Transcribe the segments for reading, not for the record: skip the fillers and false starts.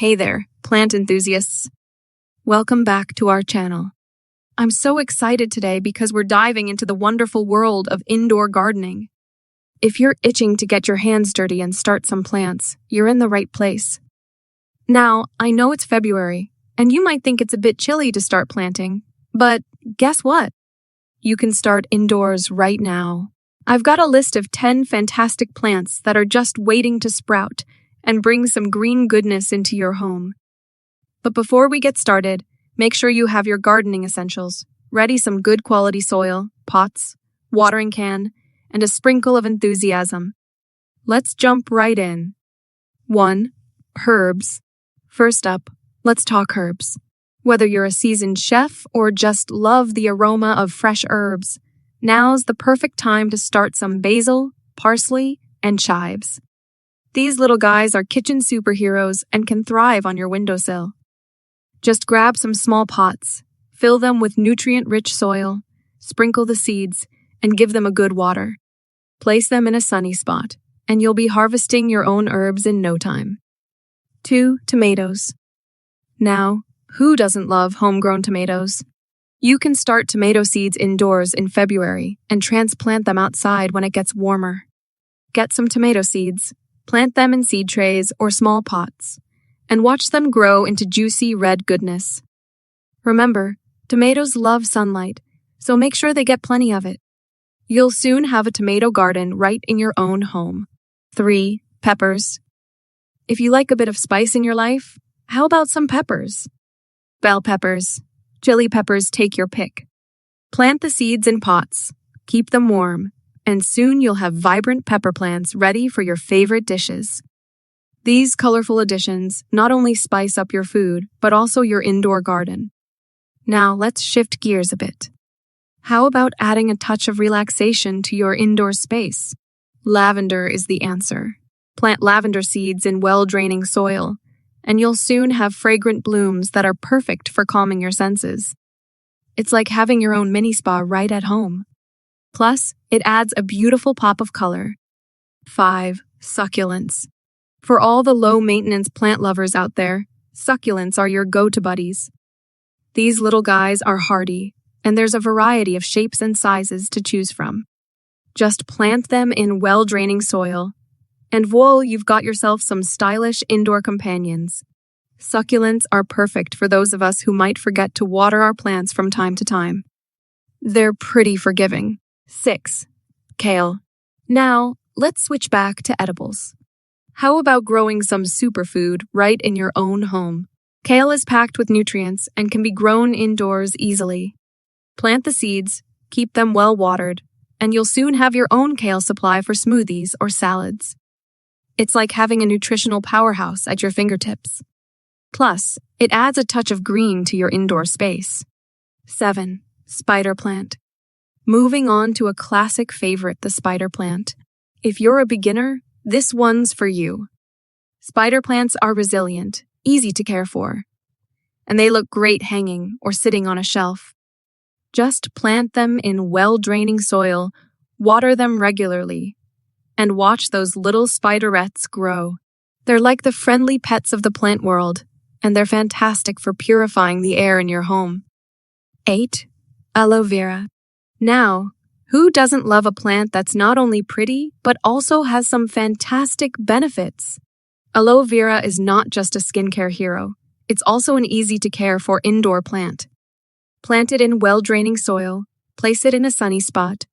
Hey there, plant enthusiasts. Welcome back to our channel. I'm so excited today because we're diving into the wonderful world of indoor gardening. If you're itching to get your hands dirty and start some plants, you're in the right place. Now, I know it's February, and you might think it's a bit chilly to start planting, but guess what? You can start indoors right now. I've got a list of 10 fantastic plants that are just waiting to sprout and bring some green goodness into your home. But before we get started, make sure you have your gardening essentials. Ready some good quality soil, pots, watering can, and a sprinkle of enthusiasm. Let's jump right in. 1. Herbs. First up, let's talk herbs. Whether you're a seasoned chef or just love the aroma of fresh herbs, now's the perfect time to start some basil, parsley, and chives. These little guys are kitchen superheroes and can thrive on your windowsill. Just grab some small pots, fill them with nutrient-rich soil, sprinkle the seeds, and give them a good water. Place them in a sunny spot, and you'll be harvesting your own herbs in no time. 2. Tomatoes. Now, who doesn't love homegrown tomatoes? You can start tomato seeds indoors in February and transplant them outside when it gets warmer. Get some tomato seeds, plant them in seed trays or small pots, and watch them grow into juicy red goodness. Remember, tomatoes love sunlight, so make sure they get plenty of it. You'll soon have a tomato garden right in your own home. 3. Peppers. If you like a bit of spice in your life, how about some peppers? Bell peppers, chili peppers, take your pick. Plant the seeds in pots, keep them warm, and soon you'll have vibrant pepper plants ready for your favorite dishes. These colorful additions not only spice up your food, but also your indoor garden. Now let's shift gears a bit. How about adding a touch of relaxation to your indoor space? Lavender is the answer. Plant lavender seeds in well-draining soil, and you'll soon have fragrant blooms that are perfect for calming your senses. It's like having your own mini spa right at home. Plus, it adds a beautiful pop of color. 5. Succulents. For all the low-maintenance plant lovers out there, succulents are your go-to buddies. These little guys are hardy, and there's a variety of shapes and sizes to choose from. Just plant them in well-draining soil, and voila, you've got yourself some stylish indoor companions. Succulents are perfect for those of us who might forget to water our plants from time to time. They're pretty forgiving. 6. Kale. Now, let's switch back to edibles. How about growing some superfood right in your own home? Kale is packed with nutrients and can be grown indoors easily. Plant the seeds, keep them well watered, and you'll soon have your own kale supply for smoothies or salads. It's like having a nutritional powerhouse at your fingertips. Plus, it adds a touch of green to your indoor space. 7. Spider plant. Moving on to a classic favorite, the spider plant. If you're a beginner, this one's for you. Spider plants are resilient, easy to care for, and they look great hanging or sitting on a shelf. Just plant them in well-draining soil, water them regularly, and watch those little spiderettes grow. They're like the friendly pets of the plant world, and they're fantastic for purifying the air in your home. 8. Aloe Vera. Now, who doesn't love a plant that's not only pretty, but also has some fantastic benefits? Aloe Vera is not just a skincare hero. It's also an easy-to-care-for indoor plant. Plant it in well-draining soil, place it in a sunny spot,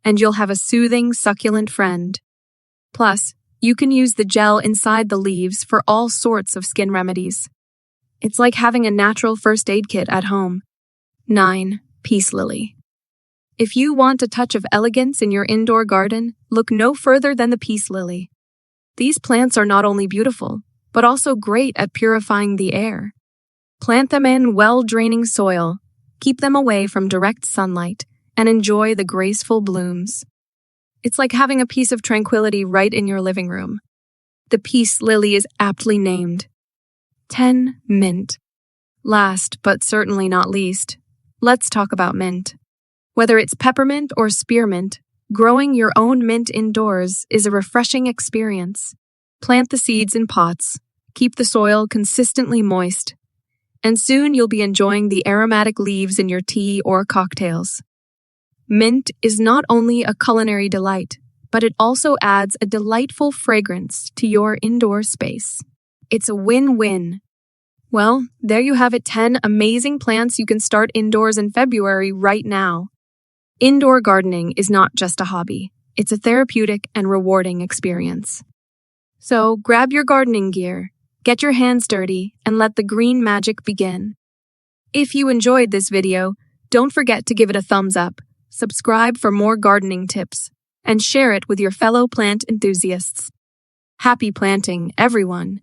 and you'll have a soothing, succulent friend. Plus, you can use the gel inside the leaves for all sorts of skin remedies. It's like having a natural first aid kit at home. 9. Peace lily. If you want a touch of elegance in your indoor garden, look no further than the peace lily. These plants are not only beautiful, but also great at purifying the air. Plant them in well-draining soil, keep them away from direct sunlight, and enjoy the graceful blooms. It's like having a piece of tranquility right in your living room. The peace lily is aptly named. 10. Mint. Last, but certainly not least, let's talk about mint. Whether it's peppermint or spearmint, growing your own mint indoors is a refreshing experience. Plant the seeds in pots, Keep the soil consistently moist, and soon you'll be enjoying the aromatic leaves in your tea or cocktails. Mint is not only a culinary delight, but it also adds a delightful fragrance to your indoor space. It's a win-win. Well, there you have it, 10 amazing plants you can start indoors in February right now. Indoor gardening is not just a hobby. It's a therapeutic and rewarding experience. So grab your gardening gear, get your hands dirty, and let the green magic begin. If you enjoyed this video, don't forget to give it a thumbs up, subscribe for more gardening tips, and share it with your fellow plant enthusiasts. Happy planting, everyone!